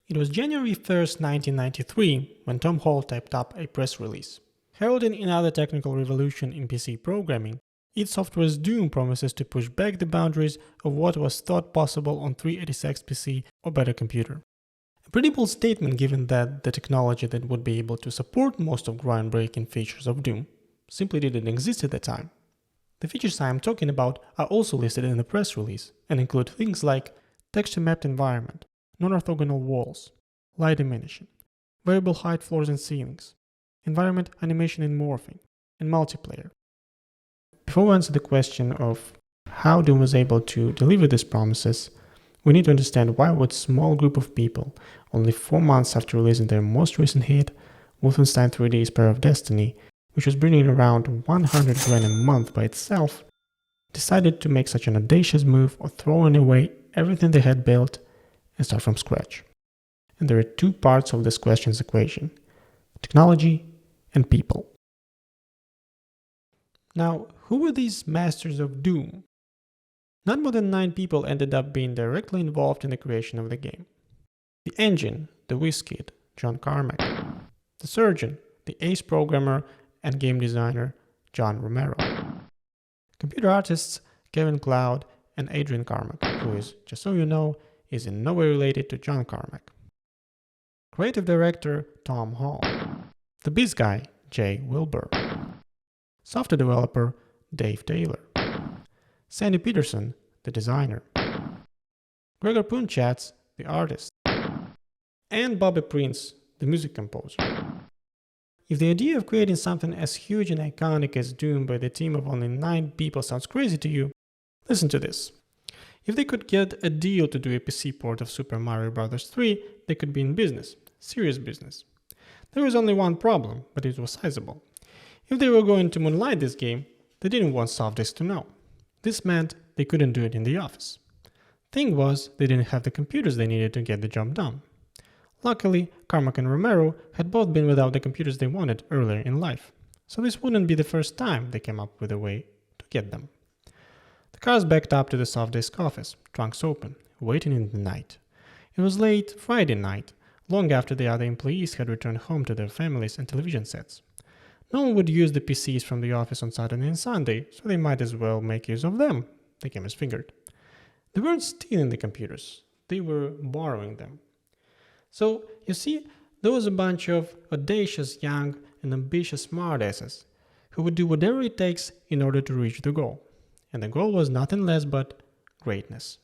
It was January 1st, 1993, when Tom Hall typed up a press release. Heralding another technical revolution in PC programming, id Software's Doom promises to push back the boundaries of what was thought possible on 386 PC or better computer. A pretty bold statement given that the technology that would be able to support most of groundbreaking features of Doom simply didn't exist at the time. The features I am talking about are also listed in the press release and include things like texture mapped environment, non-orthogonal walls, light diminishing, variable height floors and ceilings, environment animation and morphing, and multiplayer. Before we answer the question of how Doom was able to deliver these promises, we need to understand why would a small group of people, only 4 months after releasing their most recent hit, Wolfenstein 3D's Pair of Destiny, which was bringing around 100 grand a month by itself, decided to make such an audacious move of throwing away everything they had built and start from scratch. And there are two parts of this question's equation: technology and people. Now, who were these masters of Doom? Not more than 9 people ended up being directly involved in the creation of the game. The engine, the whiz kid, John Carmack. The surgeon, the ace programmer and game designer, John Romero. Computer artists, Kevin Cloud and Adrian Carmack, who is, just so you know, is in no way related to John Carmack. Creative director, Tom Hall. The biz guy, Jay Wilbur. Software developer, Dave Taylor. Sandy Peterson, the designer. Gregor Punchatz, the artist. And Bobby Prince, the music composer. If the idea of creating something as huge and iconic as Doom by the team of only 9 people sounds crazy to you, listen to this. If they could get a deal to do a PC port of Super Mario Bros. 3, they could be in business, serious business. There was only one problem, but it was sizable. If they were going to moonlight this game, they didn't want Softdisk to know. This meant they couldn't do it in the office. Thing was, they didn't have the computers they needed to get the job done. Luckily, Carmack and Romero had both been without the computers they wanted earlier in life, so this wouldn't be the first time they came up with a way to get them. The cars backed up to the Softdisk office, trunks open, waiting in the night. It was late Friday night, long after the other employees had returned home to their families and television sets. No one would use the PCs from the office on Saturday and Sunday, so they might as well make use of them, the gamers figured. They weren't stealing the computers, they were borrowing them. So, you see, there was a bunch of audacious, young, and ambitious smartasses who would do whatever it takes in order to reach the goal. And the goal was nothing less but greatness.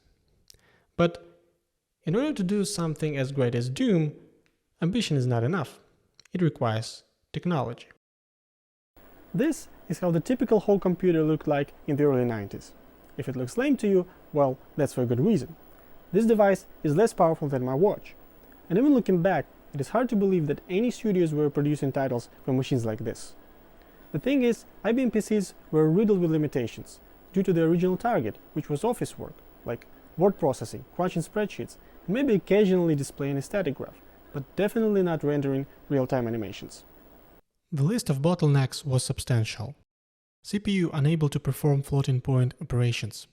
But in order to do something as great as Doom, ambition is not enough. It requires technology. This is how the typical home computer looked like in the early 90s. If it looks lame to you, well, that's for a good reason. This device is less powerful than my watch. And even looking back, it is hard to believe that any studios were producing titles for machines like this. The thing is, IBM PCs were riddled with limitations due to the original target, which was office work, like word processing, crunching spreadsheets, and maybe occasionally displaying a static graph, but definitely not rendering real-time animations. The list of bottlenecks was substantial. CPU unable to perform floating-point operations.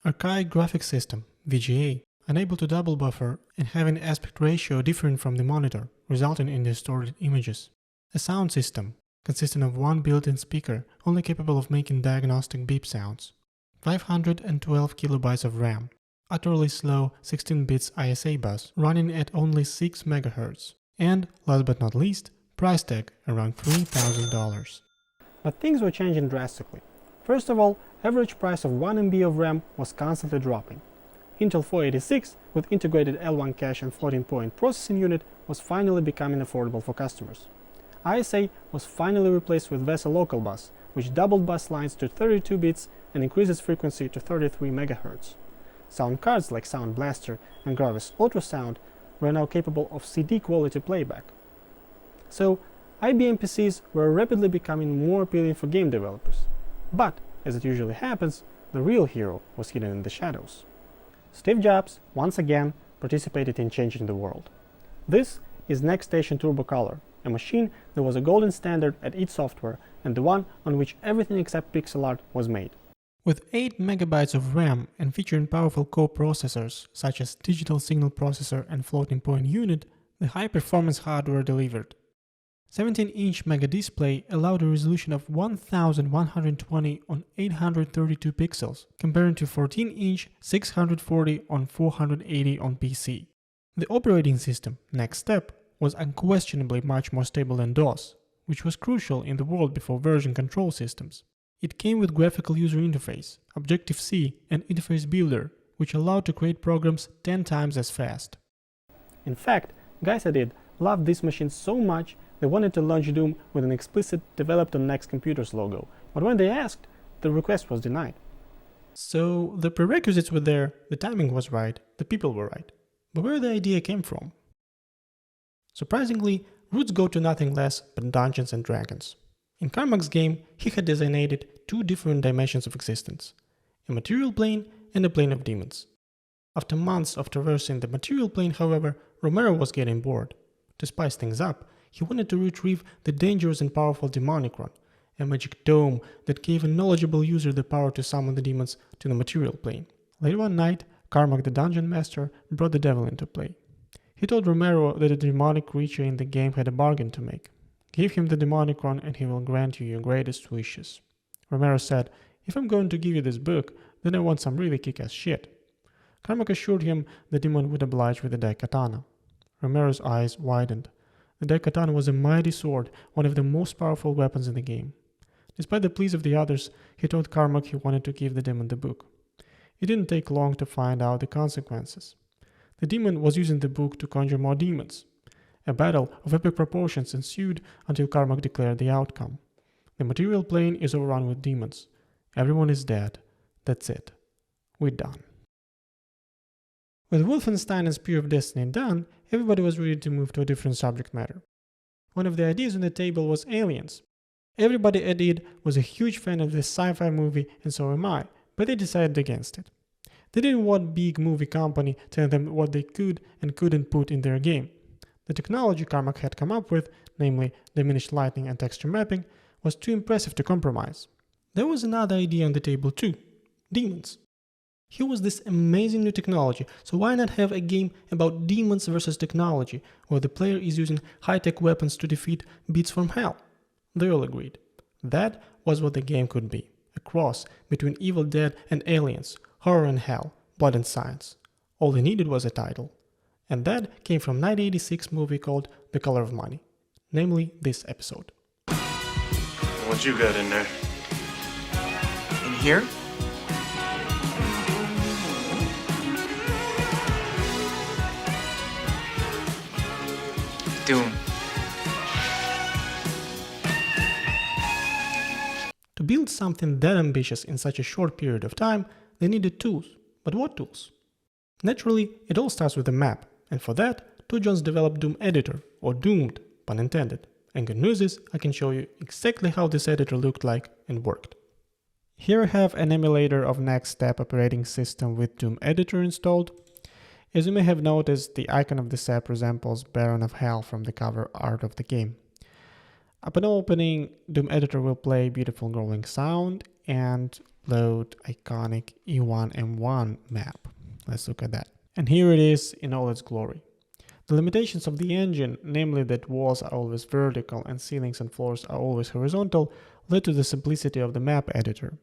Archaic graphics system, VGA, unable to double buffer and having aspect ratio different from the monitor, resulting in distorted images. A sound system, consisting of one built-in speaker, only capable of making diagnostic beep sounds. 512 kilobytes of RAM. Utterly slow 16 bits ISA bus, running at only 6 MHz. And, last but not least, price tag around $3,000. But things were changing drastically. First of all, average price of 1 MB of RAM was constantly dropping. Intel 486, with integrated L1 cache and floating-point processing unit, was finally becoming affordable for customers. ISA was finally replaced with VESA local bus, which doubled bus lines to 32 bits and increases frequency to 33 MHz. Sound cards like Sound Blaster and Gravis Ultrasound were now capable of CD-quality playback. So, IBM PCs were rapidly becoming more appealing for game developers. But, as it usually happens, the real hero was hidden in the shadows. Steve Jobs, once again, participated in changing the world. This is Next Station Turbo Color, a machine that was a golden standard at id Software and the one on which everything except pixel art was made. With 8 MB of RAM and featuring powerful co-processors such as digital signal processor and floating point unit, the high-performance hardware delivered. 17-inch Mega Display allowed a resolution of 1120 on 832 pixels, comparing to 14-inch 640 on 480 on PC. The operating system, Next Step, was unquestionably much more stable than DOS, which was crucial in the world before version control systems. It came with graphical user interface, Objective-C, and Interface Builder, which allowed to create programs 10 times as fast. In fact, guys at id loved this machine so much they wanted to launch Doom with an explicit developed on Next Computers logo, but when they asked, the request was denied. So the prerequisites were there, the timing was right, the people were right. But where the idea came from? Surprisingly, roots go to nothing less but Dungeons and Dragons. In Carmack's game, he had designated 2 different dimensions of existence, a material plane and a plane of demons. After months of traversing the material plane, however, Romero was getting bored. To spice things up, he wanted to retrieve the dangerous and powerful Demonicron, a magic dome that gave a knowledgeable user the power to summon the demons to the material plane. Late one night, Carmack the Dungeon Master brought the devil into play. He told Romero that a demonic creature in the game had a bargain to make. Give him the Demonicron and he will grant you your greatest wishes. Romero said, if I'm going to give you this book, then I want some really kick-ass shit. Carmack assured him the demon would oblige with the Daikatana. Romero's eyes widened. The Daikatana was a mighty sword, one of the most powerful weapons in the game. Despite the pleas of the others, he told Carmack he wanted to give the demon the book. It didn't take long to find out the consequences. The demon was using the book to conjure more demons. A battle of epic proportions ensued until Carmack declared the outcome. The material plane is overrun with demons. Everyone is dead. That's it. We're done. With Wolfenstein and Spear of Destiny done, everybody was ready to move to a different subject matter. One of the ideas on the table was aliens. Everybody at id was a huge fan of this sci-fi movie, and so am I, but they decided against it. They didn't want big movie company telling them what they could and couldn't put in their game. The technology Carmack had come up with, namely diminished lighting and texture mapping, was too impressive to compromise. There was another idea on the table too: demons. Here was this amazing new technology, so why not have a game about demons versus technology, where the player is using high-tech weapons to defeat beasts from hell? They all agreed. That was what the game could be: a cross between Evil Dead and Aliens, horror and hell, blood and science. All they needed was a title. And that came from a 1986 movie called The Color of Money, namely this episode. What you got in there? In here? Doom. To build something that ambitious in such a short period of time, they needed tools. But what tools? Naturally, it all starts with a map, and for that, Two Jones developed Doom Editor, or Doomed, pun intended. And good news is, I can show you exactly how this editor looked like and worked. Here I have an emulator of Next Step operating system with Doom Editor installed. As you may have noticed, the icon of this app resembles Baron of Hell from the cover art of the game. Upon opening, Doom Editor will play beautiful growling sound and load iconic E1M1 map. Let's look at that. And here it is in all its glory. The limitations of the engine, namely that walls are always vertical and ceilings and floors are always horizontal, led to the simplicity of the map editor.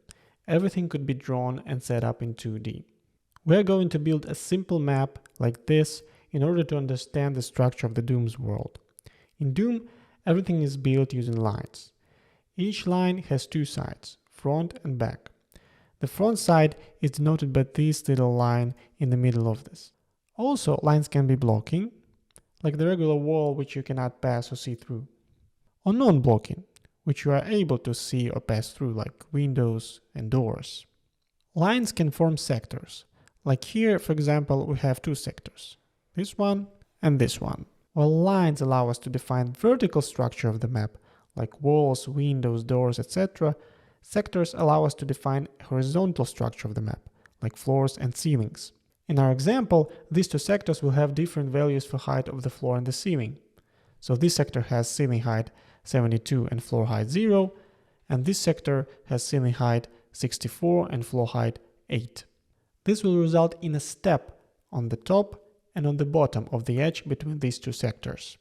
Everything could be drawn and set up in 2D. We are going to build a simple map like this in order to understand the structure of the Doom's world. In Doom, everything is built using lines. Each line has 2 sides, front and back. The front side is denoted by this little line in the middle of this. Also, lines can be blocking, like the regular wall which you cannot pass or see through, or non-blocking, which you are able to see or pass through, like windows and doors. Lines can form sectors. Like here, for example, we have 2 sectors, this one and this one. While lines allow us to define vertical structure of the map, like walls, windows, doors, etc., sectors allow us to define horizontal structure of the map, like floors and ceilings. In our example, these 2 sectors will have different values for height of the floor and the ceiling. So this sector has ceiling height 72 and floor height 0, and this sector has ceiling height 64 and floor height 8. This will result in a step on the top and on the bottom of the edge between these two sectors.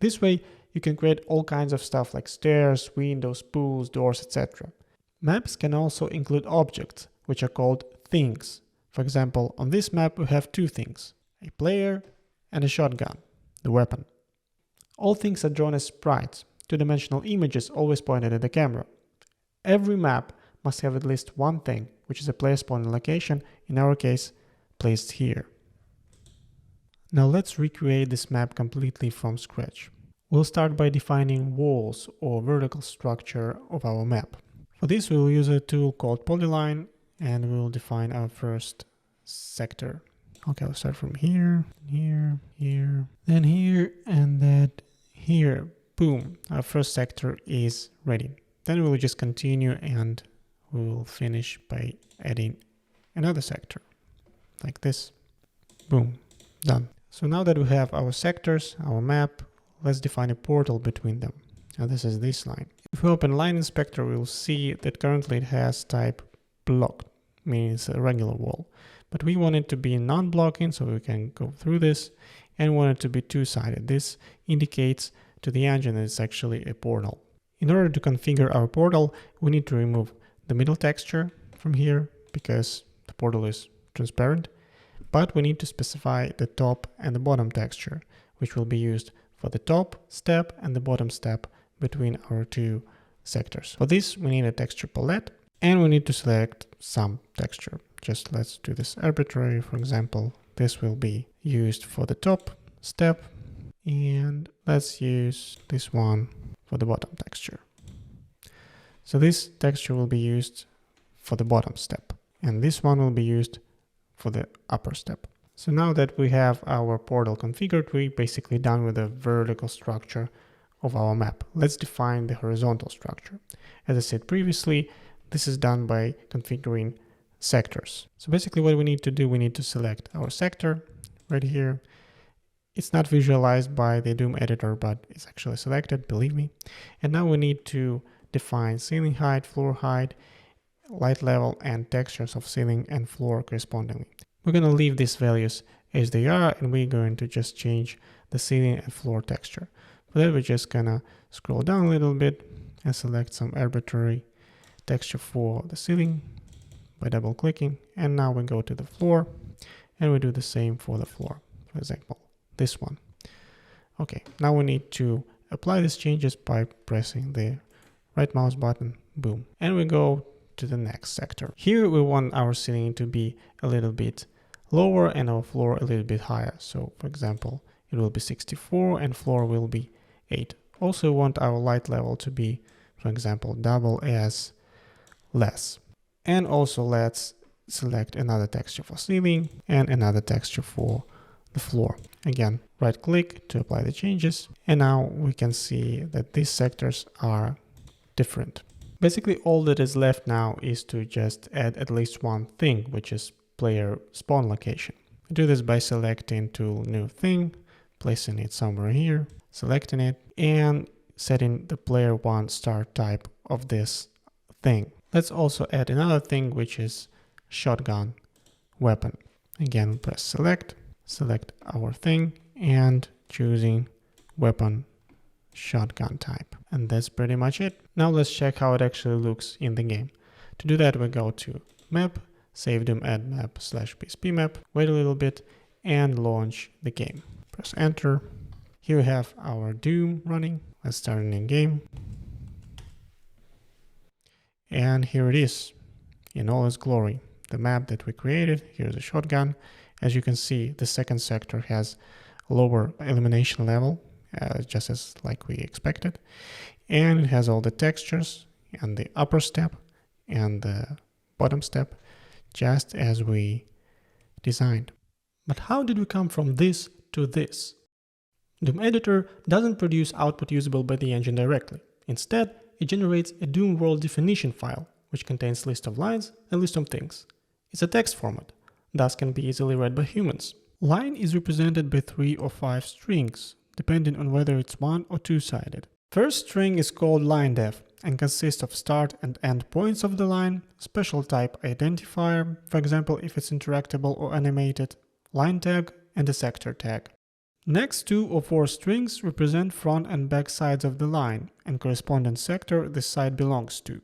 This way, you can create all kinds of stuff like stairs, windows, pools, doors, etc. Maps can also include objects, which are called things. For example, on this map we have two things, a player and a shotgun, the weapon. All things are drawn as sprites, two-dimensional images always pointed at the camera. Every map must have at least one thing, which is a player spawning location, in our case, placed here. Now let's recreate this map completely from scratch. We'll start by defining walls or vertical structure of our map. For this we'll use a tool called polyline and we'll define our first sector. Okay, we'll start from here, here, here, then here, and then here. Boom, our first sector is ready. Then we'll just continue and we'll finish by adding another sector, like this. Boom, done. So now that we have our sectors, our map, let's define a portal between them. And this is this line. If we open Line Inspector, we'll see that currently it has type blocked, meaning it's a regular wall. But we want it to be non-blocking, so we can go through this, and want it to be two-sided. This indicates to the engine that it's actually a portal. In order to configure our portal, we need to remove the middle texture from here, because the portal is transparent. But we need to specify the top and the bottom texture, which will be used for the top step and the bottom step between our two sectors. For this, we need a texture palette and we need to select some texture. Just let's do this arbitrary. For example, this will be used for the top step and let's use this one for the bottom texture. So this texture will be used for the bottom step and this one will be used for the upper step. So now that we have our portal configured, we're basically done with the vertical structure of our map. Let's define the horizontal structure. As I said previously, this is done by configuring sectors. So basically what we need to do, we need to select our sector right here. It's not visualized by the Doom editor, but it's actually selected, believe me. And now we need to define ceiling height, floor height, light level, and textures of ceiling and floor correspondingly. We're going to leave these values as they are, and we're going to just change the ceiling and floor texture. For that, we're just going to scroll down a little bit and select some arbitrary texture for the ceiling by double clicking. And now we go to the floor and we do the same for the floor. For example, this one. Okay, now we need to apply these changes by pressing the right mouse button, boom. And we go to the next sector. Here we want our ceiling to be a little bit lower and our floor a little bit higher. So for example, it will be 64 and floor will be 8. Also want our light level to be, for example, double as less. And also let's select another texture for ceiling and another texture for the floor. Again, right click to apply the changes. And now we can see that these sectors are different. Basically, all that is left now is to just add at least one thing, which is player spawn location. We do this by selecting tool new thing, placing it somewhere here, selecting it, and setting the player one start type of this thing. Let's also add another thing, which is shotgun weapon. Again, press select, select our thing, and choosing weapon shotgun type. And that's pretty much it. Now let's check how it actually looks in the game. To do that, we go to map, save Doom add map /BSP map, wait a little bit, and launch the game. Press enter. Here we have our Doom running. Let's start a new game. And here it is in all its glory. The map that we created. Here's a shotgun. As you can see, the second sector has a lower illumination level, just as like we expected. And it has all the textures and the upper step and the bottom step, just as we designed. But how did we come from this to this? Doom Editor doesn't produce output usable by the engine directly. Instead, it generates a Doom world definition file, which contains list of lines and list of things. It's a text format, thus can be easily read by humans. Line is represented by 3 or 5 strings, depending on whether it's one or two-sided. First string is called line def, and consists of start and end points of the line, special type identifier, for example if it's interactable or animated, line tag, and a sector tag. Next 2 or 4 strings represent front and back sides of the line and corresponding sector this side belongs to.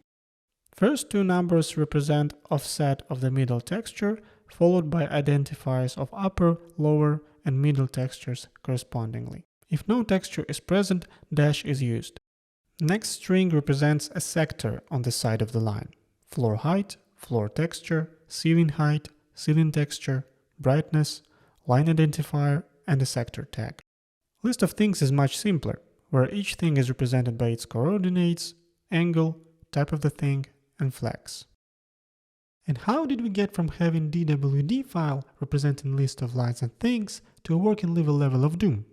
First 2 numbers represent offset of the middle texture, followed by identifiers of upper, lower, and middle textures correspondingly. If no texture is present, dash is used. Next string represents a sector on the side of the line. Floor height, floor texture, ceiling height, ceiling texture, brightness, line identifier, and a sector tag. List of things is much simpler, where each thing is represented by its coordinates, angle, type of the thing, and flags. And how did we get from having DWD file representing list of lines and things to a working level of Doom?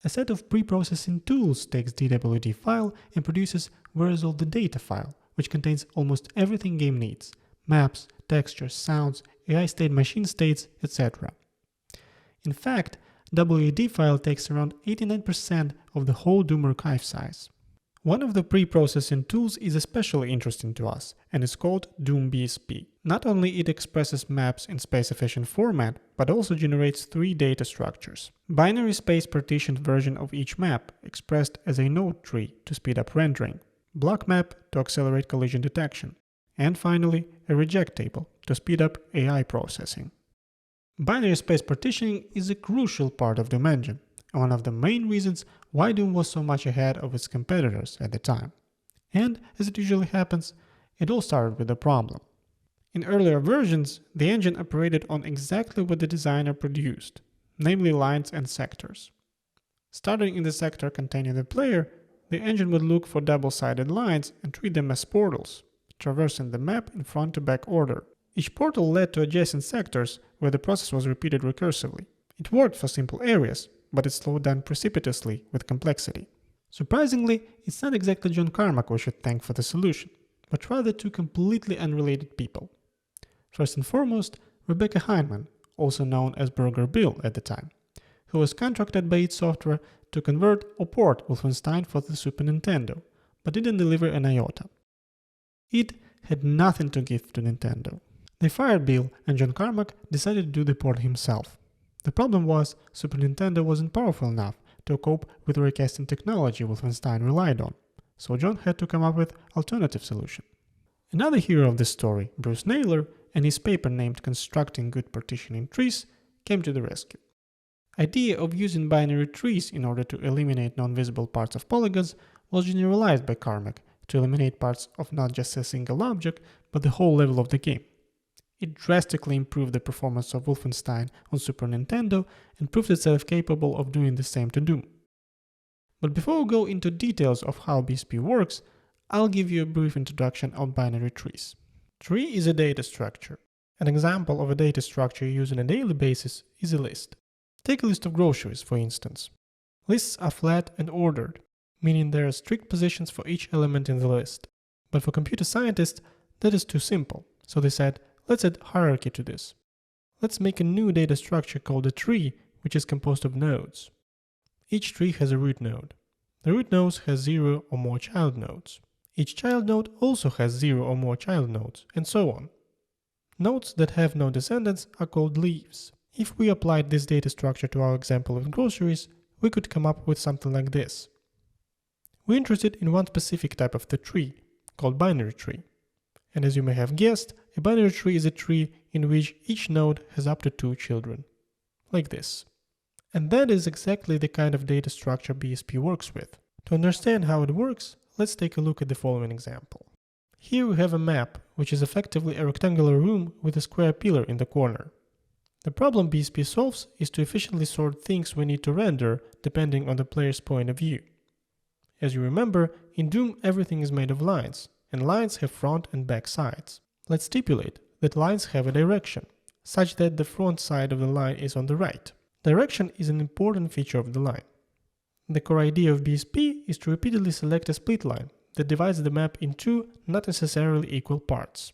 A set of pre-processing tools takes DWD file and produces where's all the data file, which contains almost everything game needs: maps, textures, sounds, AI state machine states, etc. In fact, WAD file takes around 89% of the whole Doom archive size. One of the pre-processing tools is especially interesting to us, and is called doombsp. Not only it expresses maps in space-efficient format, but also generates 3 data structures. Binary space partitioned version of each map, expressed as a node tree to speed up rendering, blockmap to accelerate collision detection, and finally a reject table to speed up AI processing. Binary space partitioning is a crucial part of Doom engine, and one of the main reasons why Doom was so much ahead of its competitors at the time. And, as it usually happens, it all started with a problem. In earlier versions, the engine operated on exactly what the designer produced, namely lines and sectors. Starting in the sector containing the player, the engine would look for double-sided lines and treat them as portals, traversing the map in front-to-back order. Each portal led to adjacent sectors where the process was repeated recursively. It worked for simple areas, but it slowed down precipitously with complexity. Surprisingly, it's not exactly John Carmack we should thank for the solution, but rather 2 completely unrelated people. First and foremost, Rebecca Heinemann, also known as Burger Bill at the time, who was contracted by id Software to convert or port Wolfenstein for the Super Nintendo, but didn't deliver an iota. Id had nothing to give to Nintendo. They fired Bill, and John Carmack decided to do the port himself. The problem was, Super Nintendo wasn't powerful enough to cope with the recasting technology Wolfenstein relied on, so John had to come up with an alternative solution. Another hero of this story, Bruce Naylor, and his paper named Constructing Good Partitioning Trees, came to the rescue. Idea of using binary trees in order to eliminate non-visible parts of polygons was generalized by Carmack to eliminate parts of not just a single object, but the whole level of the game. It drastically improved the performance of Wolfenstein on Super Nintendo and proved itself capable of doing the same to Doom. But before we go into details of how BSP works, I'll give you a brief introduction on binary trees. Tree is a data structure. An example of a data structure used on a daily basis is a list. Take a list of groceries, for instance. Lists are flat and ordered, meaning there are strict positions for each element in the list. But for computer scientists, that is too simple, so they said, let's add hierarchy to this. Let's make a new data structure called a tree, which is composed of nodes. Each tree has a root node. The root node has 0 or more child nodes. Each child node also has 0 or more child nodes, and so on. Nodes that have no descendants are called leaves. If we applied this data structure to our example of groceries, we could come up with something like this. We're interested in one specific type of the tree, called binary tree. And as you may have guessed, a binary tree is a tree in which each node has up to 2 children, like this. And that is exactly the kind of data structure BSP works with. To understand how it works, let's take a look at the following example. Here we have a map, which is effectively a rectangular room with a square pillar in the corner. The problem BSP solves is to efficiently sort things we need to render depending on the player's point of view. As you remember, in Doom everything is made of lines, and lines have front and back sides. Let's stipulate that lines have a direction, such that the front side of the line is on the right. Direction is an important feature of the line. The core idea of BSP is to repeatedly select a split line that divides the map in 2 not necessarily equal parts.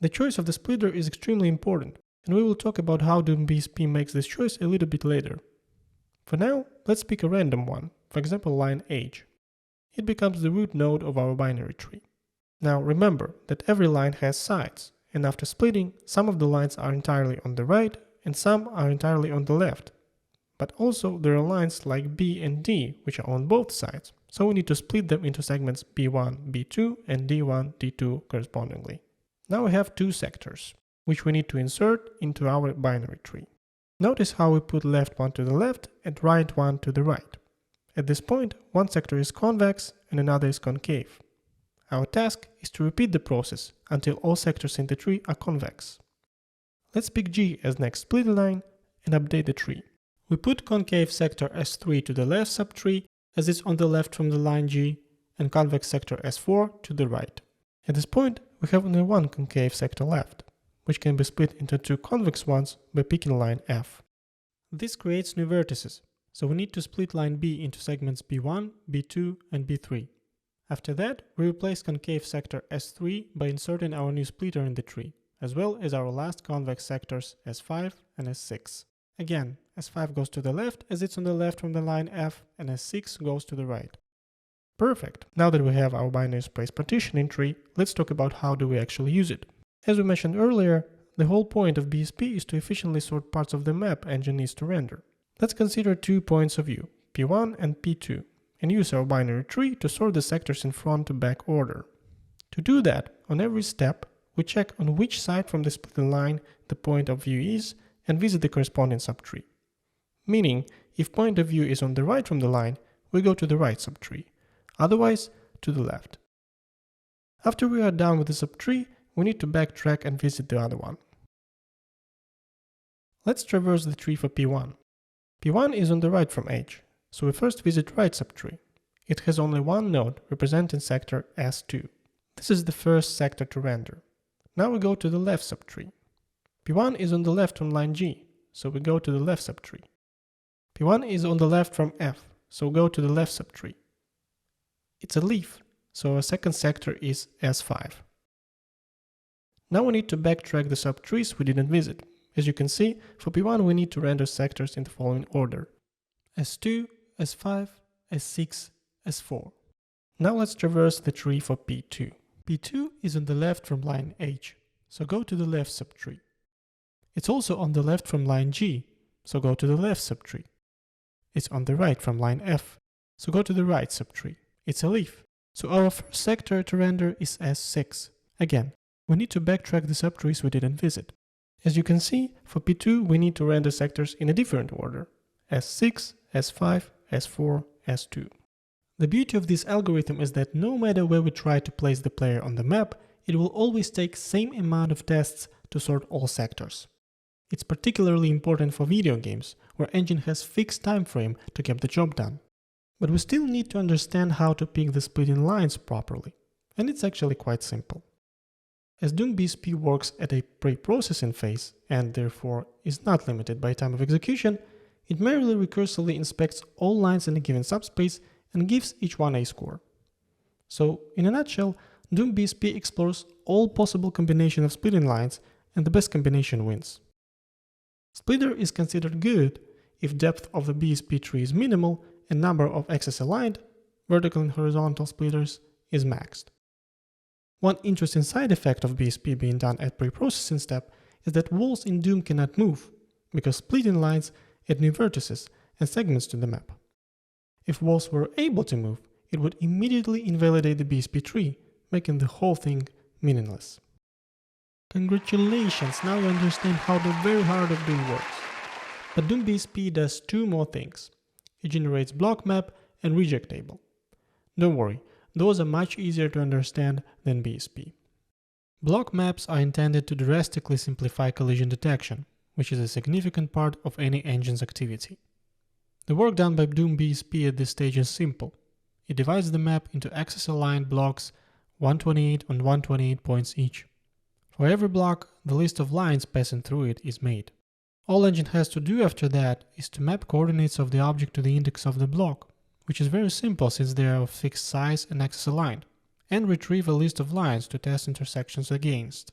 The choice of the splitter is extremely important, and we will talk about how doombsp makes this choice a little bit later. For now, let's pick a random one, for example line age. it becomes the root node of our binary tree. Now remember that every line has sides, and after splitting, some of the lines are entirely on the right and some are entirely on the left. But also there are lines like B and D which are on both sides, so we need to split them into segments B1, B2 and D1, D2 correspondingly. Now we have two sectors, which we need to insert into our binary tree. Notice how we put left one to the left and right one to the right. At this point, one sector is convex and another is concave. Our task is to repeat the process until all sectors in the tree are convex. Let's pick G as next split line and update the tree. We put concave sector S3 to the left subtree as it's on the left from the line G, and convex sector S4 to the right. At this point, we have only one concave sector left, which can be split into two convex ones by picking line F. This creates new vertices, so we need to split line B into segments B1, B2 and B3. After that, we replace concave sector S3 by inserting our new splitter in the tree, as well as our last convex sectors S5 and S6. Again, S5 goes to the left as it's on the left from the line F, and S6 goes to the right. Perfect! Now that we have our binary space partitioning tree, let's talk about how do we actually use it. As we mentioned earlier, the whole point of BSP is to efficiently sort parts of the map engine needs to render. Let's consider 2 points of view, P1 and P2, and use our binary tree to sort the sectors in front to back order. To do that, on every step, we check on which side from the split line the point of view is and visit the corresponding subtree. Meaning, if point of view is on the right from the line, we go to the right subtree, otherwise to the left. After we are done with the subtree, we need to backtrack and visit the other one. Let's traverse the tree for P1. P1 is on the right from H, so we first visit right subtree. It has only one node representing sector S2. This is the first sector to render. Now we go to the left subtree. P1 is on the left from line G, so we go to the left subtree. P1 is on the left from F, so go to the left subtree. It's a leaf, so our second sector is S5. Now we need to backtrack the subtrees we didn't visit. As you can see, for P1 we need to render sectors in the following order: S2, S5, S6, S4. Now let's traverse the tree for P2. P2 is on the left from line H, so go to the left subtree. It's also on the left from line G, so go to the left subtree. It's on the right from line F, so go to the right subtree. It's a leaf, so our first sector to render is S6. Again, we need to backtrack the subtrees we didn't visit. As you can see, for P2 we need to render sectors in a different order: S6, S5, S4, S2. The beauty of this algorithm is that no matter where we try to place the player on the map, it will always take same amount of tests to sort all sectors. It's particularly important for video games, where engine has fixed time frame to get the job done. But we still need to understand how to pick the splitting lines properly, and it's actually quite simple. As doombsp works at a pre-processing phase, and therefore is not limited by time of execution, it merely recursively inspects all lines in a given subspace and gives each one a score. So, in a nutshell, doombsp explores all possible combinations of splitting lines, and the best combination wins. Splitter is considered good if depth of the BSP-tree is minimal and number of axes aligned, vertical and horizontal splitters, is maxed. One interesting side effect of BSP being done at pre-processing step is that walls in Doom cannot move, because splitting lines add new vertices and segments to the map. If walls were able to move, it would immediately invalidate the BSP-tree, making the whole thing meaningless. Congratulations, now you understand how the very heart of Doom works. But doombsp does two more things. It generates block map and reject table. Don't worry, those are much easier to understand than BSP. Block maps are intended to drastically simplify collision detection, which is a significant part of any engine's activity. The work done by doombsp at this stage is simple. It divides the map into axis-aligned blocks, 128 on 128 points each. For every block, the list of lines passing through it is made. All engine has to do after that is to map coordinates of the object to the index of the block, which is very simple since they are of fixed size and axis aligned, and retrieve a list of lines to test intersections against.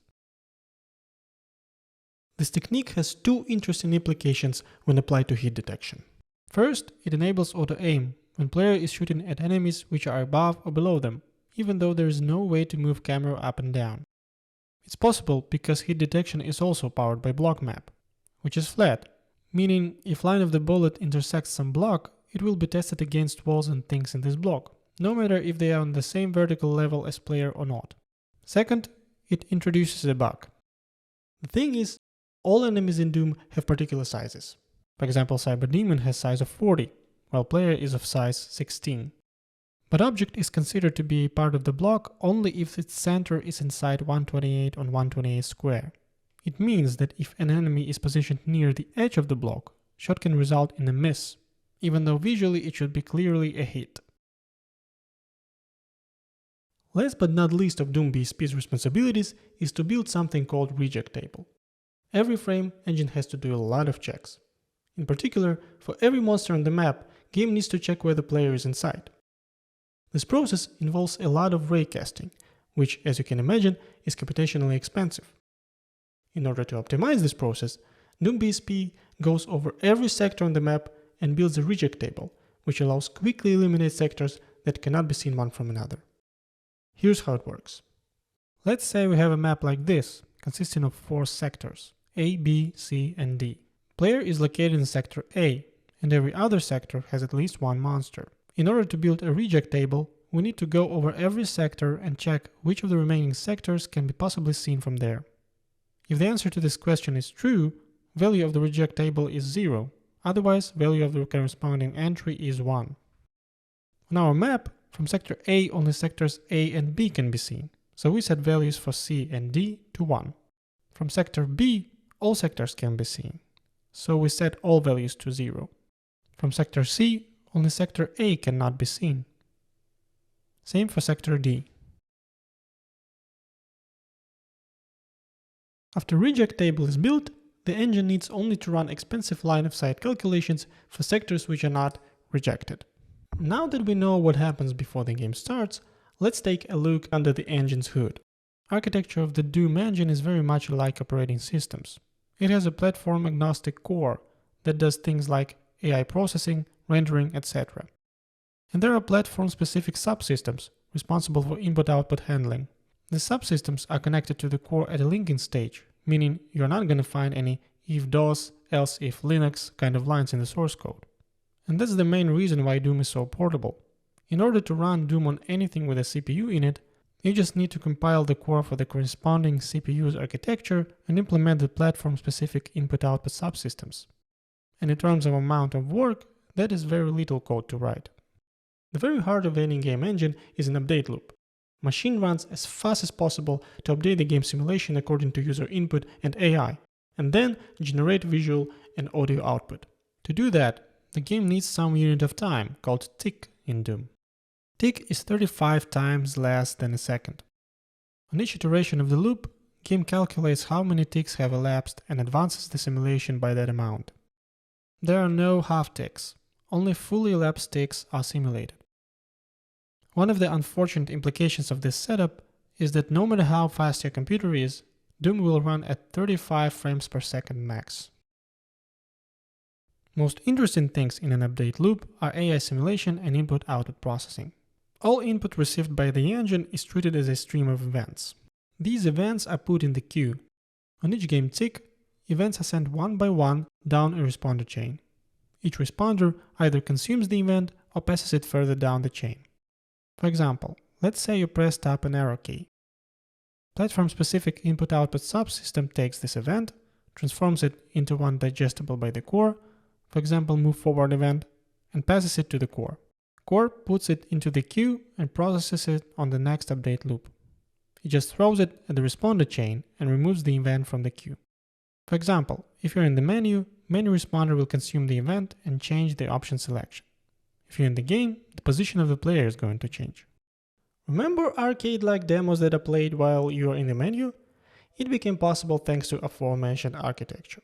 This technique has two interesting implications when applied to hit detection. First, it enables auto-aim, when player is shooting at enemies which are above or below them, even though there is no way to move camera up and down. It's possible because hit detection is also powered by blockmap, which is flat, meaning if line of the bullet intersects some block, it will be tested against walls and things in this block, no matter if they are on the same vertical level as player or not. Second, it introduces a bug. The thing is, all enemies in Doom have particular sizes. For example, Cyber Demon has size of 40, while player is of size 16. But object is considered to be part of the block only if its center is inside 128 on 128 square. It means that if an enemy is positioned near the edge of the block, shot can result in a miss, even though visually it should be clearly a hit. Last but not least of Doom BSP's responsibilities is to build something called reject table. Every frame, engine has to do a lot of checks. In particular, for every monster on the map, game needs to check where the player is inside. This process involves a lot of raycasting, which, as you can imagine, is computationally expensive. In order to optimize this process, Doom BSP goes over every sector on the map and builds a reject table, which allows quickly eliminate sectors that cannot be seen one from another. Here's how it works. Let's say we have a map like this, consisting of 4 sectors, A, B, C, and D. Player is located in sector A, and every other sector has at least one monster. In order to build a reject table, we need to go over every sector and check which of the remaining sectors can be possibly seen from there. If the answer to this question is true, value of the reject table is 0, otherwise value of the corresponding entry is 1. On our map, from sector A only sectors A and B can be seen, so we set values for C and D to 1. From sector B, all sectors can be seen, so we set all values to 0. From sector C, only sector A cannot be seen. Same for sector D. After reject table is built, the engine needs only to run expensive line-of-sight calculations for sectors which are not rejected. Now that we know what happens before the game starts, let's take a look under the engine's hood. Architecture of the Doom engine is very much like operating systems. It has a platform-agnostic core that does things like AI processing, rendering, etc. And there are platform-specific subsystems responsible for input-output handling. The subsystems are connected to the core at a linking stage, meaning you're not going to find any if DOS, else if Linux kind of lines in the source code. And that's the main reason why Doom is so portable. In order to run Doom on anything with a CPU in it, you just need to compile the core for the corresponding CPU's architecture and implement the platform-specific input-output subsystems. And in terms of amount of work, that is very little code to write. The very heart of any game engine is an update loop. Machine runs as fast as possible to update the game simulation according to user input and AI, and then generate visual and audio output. To do that, the game needs some unit of time, called tick in Doom. Tick is 35 times less than a second. On each iteration of the loop, game calculates how many ticks have elapsed and advances the simulation by that amount. There are no half ticks, only fully elapsed ticks are simulated. One of the unfortunate implications of this setup is that no matter how fast your computer is, Doom will run at 35 frames per second max. Most interesting things in an update loop are AI simulation and input-output processing. All input received by the engine is treated as a stream of events. These events are put in the queue. On each game tick, events are sent one by one down a responder chain. Each responder either consumes the event or passes it further down the chain. For example, let's say you press tap an arrow key. Platform-specific input-output subsystem takes this event, transforms it into one digestible by the core, for example move forward event, and passes it to the core. Core puts it into the queue and processes it on the next update loop. It just throws it at the responder chain and removes the event from the queue. For example, if you're in the menu responder will consume the event and change the option selection. If you're in the game, the position of the player is going to change. Remember arcade-like demos that are played while you are in the menu? It became possible thanks to aforementioned architecture.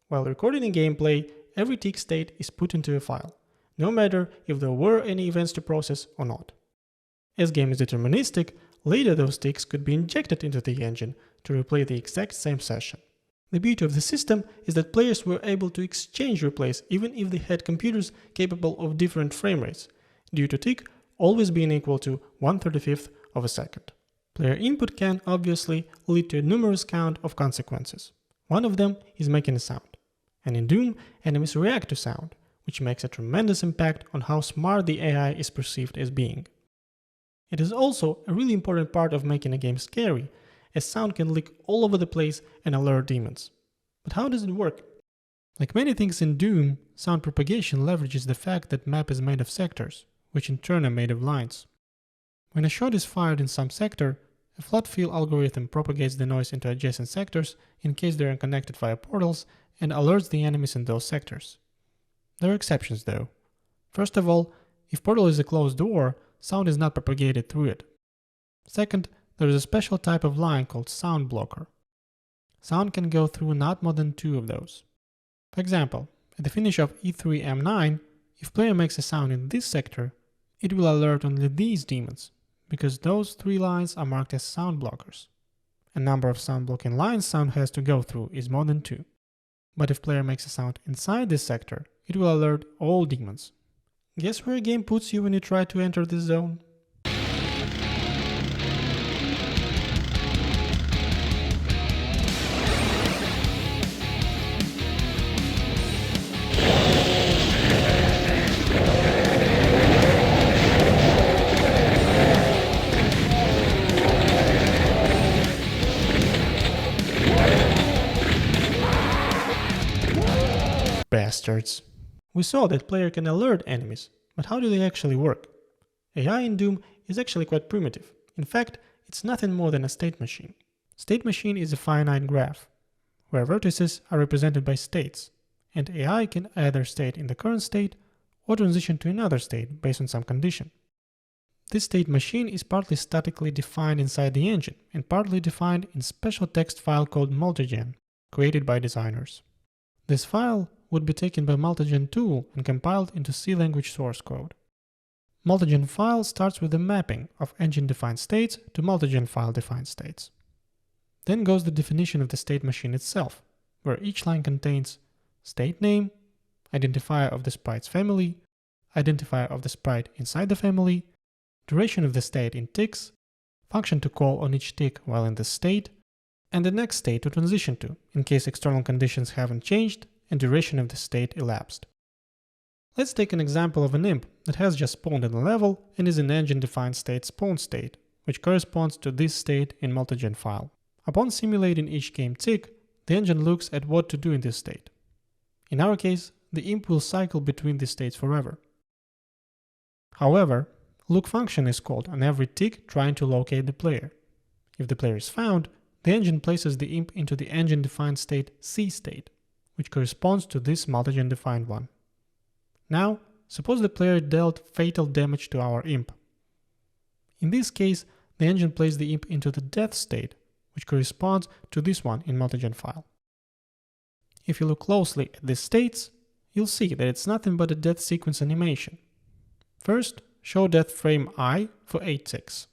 While recording a gameplay, every tick state is put into a file, no matter if there were any events to process or not. As game is deterministic, later those ticks could be injected into the engine to replay the exact same session. The beauty of the system is that players were able to exchange replays even if they had computers capable of different frame rates, due to tick always being equal to 1/35th of a second. Player input can, obviously, lead to a numerous count of consequences. One of them is making a sound. And in Doom, enemies react to sound, which makes a tremendous impact on how smart the AI is perceived as being. It is also a really important part of making a game scary, as sound can leak all over the place and alert demons. But how does it work? Like many things in Doom, sound propagation leverages the fact that map is made of sectors, which in turn are made of lines. When a shot is fired in some sector, a flood field algorithm propagates the noise into adjacent sectors in case they are connected via portals and alerts the enemies in those sectors. There are exceptions though. First of all, if portal is a closed door, sound is not propagated through it. Second, there is a special type of line called sound blocker. Sound can go through not more than 2 of those. For example, at the finish of E3M9, if player makes a sound in this sector, it will alert only these demons, because those 3 lines are marked as sound blockers. A number of sound blocking lines sound has to go through is more than 2. But if player makes a sound inside this sector, it will alert all demons. Guess where a game puts you when you try to enter this zone? Bastards. We saw that player can alert enemies, but how do they actually work? AI in Doom is actually quite primitive. In fact, it's nothing more than a state machine. State machine is a finite graph, where vertices are represented by states, and AI can either stay in the current state or transition to another state based on some condition. This state machine is partly statically defined inside the engine and partly defined in a special text file called multigen, created by designers. This file would be taken by multigen tool and compiled into C language source code. Multigen file starts with the mapping of engine-defined states to multigen file-defined states. Then goes the definition of the state machine itself, where each line contains state name, identifier of the sprite's family, identifier of the sprite inside the family, duration of the state in ticks, function to call on each tick while in the state, and the next state to transition to, in case external conditions haven't changed and duration of the state elapsed. Let's take an example of an imp that has just spawned in a level and is in engine-defined state spawn state, which corresponds to this state in multigen file. Upon simulating each game tick, the engine looks at what to do in this state. In our case, the imp will cycle between these states forever. However, look function is called on every tick trying to locate the player. If the player is found, the engine places the imp into the engine-defined state C state, which corresponds to this multigen-defined one. Now, suppose the player dealt fatal damage to our imp. In this case, the engine places the imp into the death state, which corresponds to this one in multigen file. If you look closely at these states, you'll see that it's nothing but a death sequence animation. First, show death frame I for 8 ticks.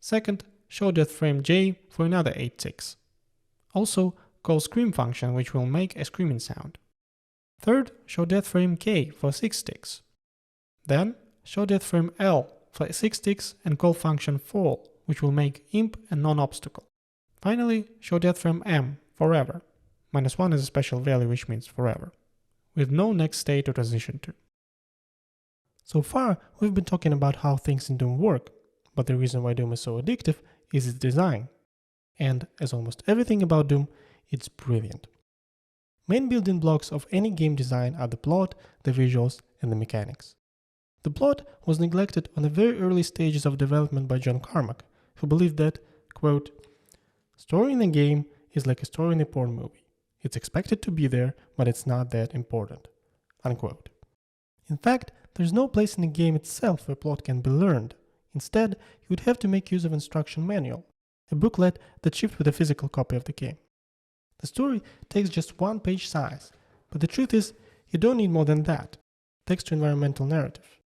Second, show death frame J for another 8 ticks. Also, call scream function which will make a screaming sound. Third, show death frame K for 6 ticks. Then, show death frame L for 6 ticks and call function fall, which will make imp a non-obstacle. Finally, show death frame M forever. -1 is a special value which means forever, with no next state to transition to. So far, we've been talking about how things in Doom work, but the reason why Doom is so addictive is its design. And, as almost everything about Doom, it's brilliant. Main building blocks of any game design are the plot, the visuals, and the mechanics. The plot was neglected on the very early stages of development by John Carmack, who believed that, quote, "Story in a game is like a story in a porn movie. It's expected to be there, but it's not that important," unquote. In fact, there's no place in the game itself where plot can be learned. Instead, you would have to make use of instruction manual, a booklet that shipped with a physical copy of the game. The story takes just 1 page size, but the truth is, you don't need more than that. Text to environmental narrative.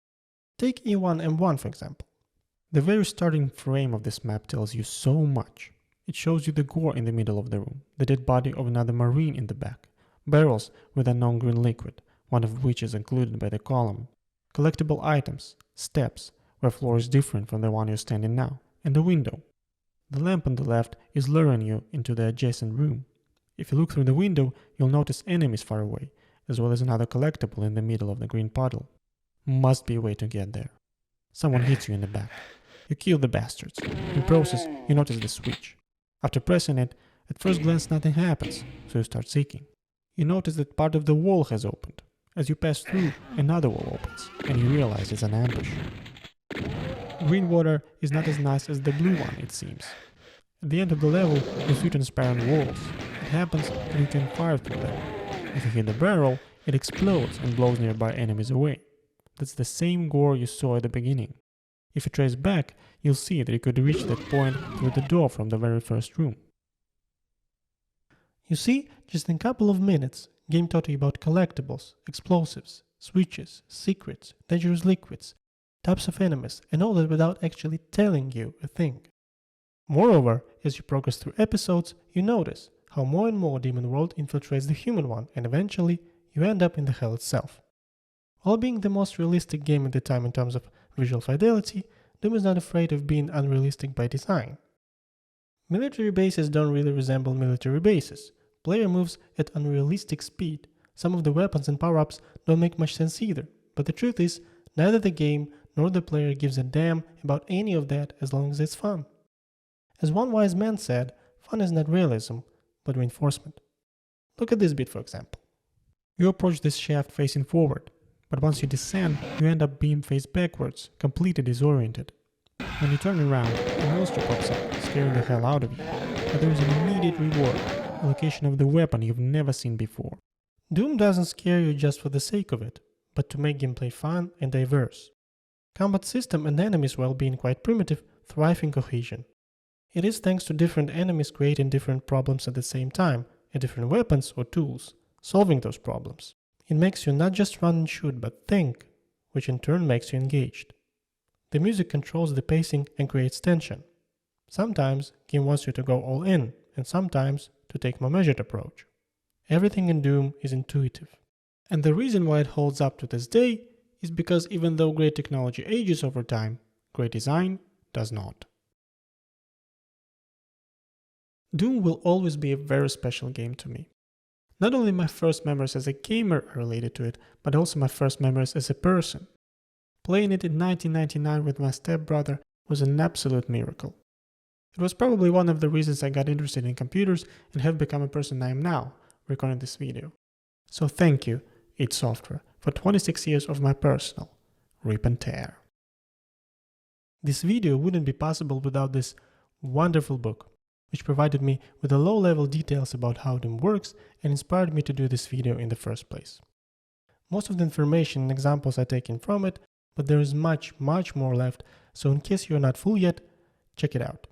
Take E1M1 for example. The very starting frame of this map tells you so much. It shows you the gore in the middle of the room, the dead body of another Marine in the back, barrels with unknown green liquid, one of which is included by the column, collectible items, steps, where floor is different from the one you're standing now, and a window. The lamp on the left is luring you into the adjacent room. If you look through the window, you'll notice enemies far away, as well as another collectible in the middle of the green puddle. Must be a way to get there. Someone hits you in the back. You kill the bastards. In process, you notice the switch. After pressing it, at first glance nothing happens, so you start seeking. You notice that part of the wall has opened. As you pass through, another wall opens, and you realize it's an ambush. Green water is not as nice as the blue one, it seems. At the end of the level, you see transparent walls. It happens that you can fire through them. If you hit the barrel, it explodes and blows nearby enemies away. That's the same gore you saw at the beginning. If you trace back, you'll see that you could reach that point through the door from the very first room. You see, just in a couple of minutes, game taught you about collectibles, explosives, switches, secrets, dangerous liquids, types of enemies, and all that without actually telling you a thing. Moreover, as you progress through episodes, you notice how more and more Demon World infiltrates the human one, and eventually you end up in the hell itself. While being the most realistic game at the time in terms of visual fidelity, Doom is not afraid of being unrealistic by design. Military bases don't really resemble military bases. Player moves at unrealistic speed. Some of the weapons and power-ups don't make much sense either, but the truth is, neither the game nor the player gives a damn about any of that as long as it's fun. As one wise man said, fun is not realism, but reinforcement. Look at this bit for example. You approach this shaft facing forward, but once you descend, you end up being face backwards, completely disoriented. When you turn around, a monster pops up, scaring the hell out of you, but there is an immediate reward, a location of the weapon you've never seen before. Doom doesn't scare you just for the sake of it, but to make gameplay fun and diverse. Combat system and enemies, while being quite primitive, thrive in cohesion. It is thanks to different enemies creating different problems at the same time, and different weapons or tools, solving those problems. It makes you not just run and shoot, but think, which in turn makes you engaged. The music controls the pacing and creates tension. Sometimes game wants you to go all in, and sometimes to take a more measured approach. Everything in Doom is intuitive. And the reason why it holds up to this day is because even though great technology ages over time, great design does not. Doom will always be a very special game to me. Not only my first memories as a gamer are related to it, but also my first memories as a person. Playing it in 1999 with my stepbrother was an absolute miracle. It was probably one of the reasons I got interested in computers and have become a person I am now, recording this video. So thank you, id Software, for 26 years of my personal rip and tear. This video wouldn't be possible without this wonderful book, which provided me with the low-level details about how Doom works and inspired me to do this video in the first place. Most of the information and examples are taken from it, but there is much more left, so in case you are not full yet, check it out.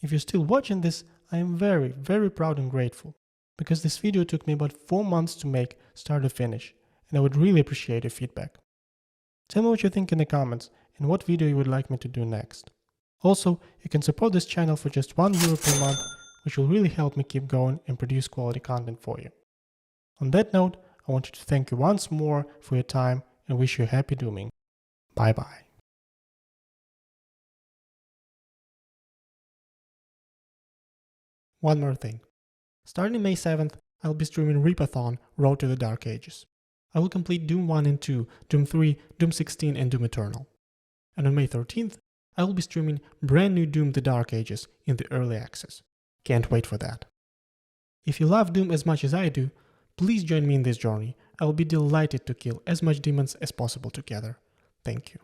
If you're still watching this, I am very proud and grateful, because this video took me about 4 months to make start to finish, and I would really appreciate your feedback. Tell me what you think in the comments and what video you would like me to do next. Also, you can support this channel for just €1 per month, which will really help me keep going and produce quality content for you. On that note, I wanted to thank you once more for your time and wish you happy dooming. Bye bye. One more thing. Starting May 7th, I'll be streaming Repathon Road to the Dark Ages. I will complete Doom 1 and 2, Doom 3, Doom 16 and Doom Eternal. And on May 13th, I will be streaming brand new Doom the Dark Ages in the early access. Can't wait for that. If you love Doom as much as I do, please join me in this journey. I will be delighted to kill as much demons as possible together. Thank you.